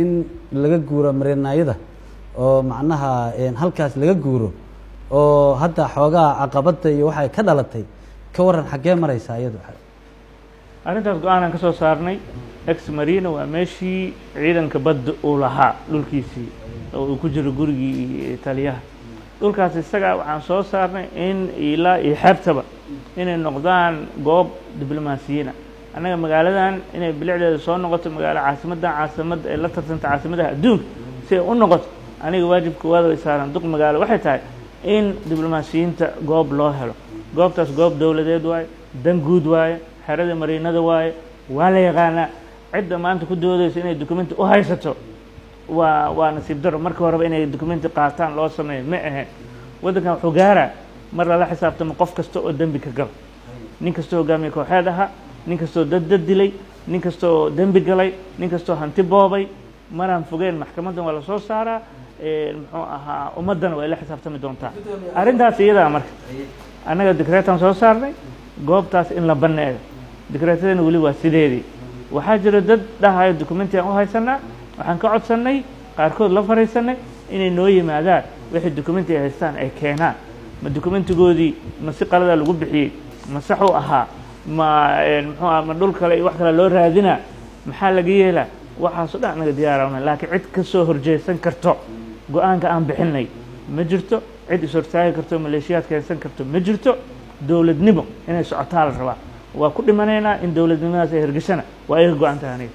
in laga guuro mareenayada oo macnaha halkaas laga guuro oo hadda xoogaa caqabada iyo waxay ka dhalatay ka waran xagee maraysaa iyadu arrintaas go-aanan ka soo saarnay ex marina waa meeshii ciidanka badda uu lahaa dhulkiisii oo uu ku jiro gurigii taliyaha dhulkaas isaga waxaan soo saarnay in ilaa iyo xeebtaba inay noqdaan goob diblomaasiyiina annaga magaaladan inay bilicdeeda soo noqoto magaalo caasimadda ee la tartanta caasimadaha adduunka si ay u noqoto aniga waajibka waad way saaran duq magaalo waxay tahay in diblomaasiyiinta goob loo helo goobtaas goob dowladeed waaye dan guud waaye xerada mariinada waaye waa la yaqaanaa cidda maanta ku doodaysa inay documenti u haysato waa nasiib daro marka horeba inay documenti qaataan loo sameeyo ma ahayn waddankan wuxuu gaaraa mar lala xisaabtamo qof kasta oo dembi ka gala nin kastoo hogaamiye kooxeed ahaa nin kastoo dad dilay nin kastoo dembi galay nin kastoo hanti boobay maraan fogeen maxkamaddan waa la soo saaraa muxuu ahaa ummaddana way la xisaabtami doontaa arrintaas iyadaa marka annaga dikreetaan soo saarnay goobtaas in la banneeyo dikreetadana weli waa sideedii waxaa jira dad dhahayo documenti aan u haysanaa waxaan ka codsannay qaarkood la fariisanay inay noo yimaadaan wixii documenti ay haystaan ay keenaan ma documentigoodii ma si qaladaa lagu bixiyey ma sax u ahaa ma muxuu aha ma dhul kale iyo wax kale loo raadinaa maxaa laga yeelaa waxaasoo dhan anaga diyaarana laakiin cid ka soo horjeesan karto go-aanka aan bixinay ma jirto cid is-hortaagi karto maleeshiyaad keensan karto ma jirto dowladnimo inay socotaa la rabaa waa ku dhimanaynaa in dowladnimadaas ay hirgashana waa iga go-an tahay aniga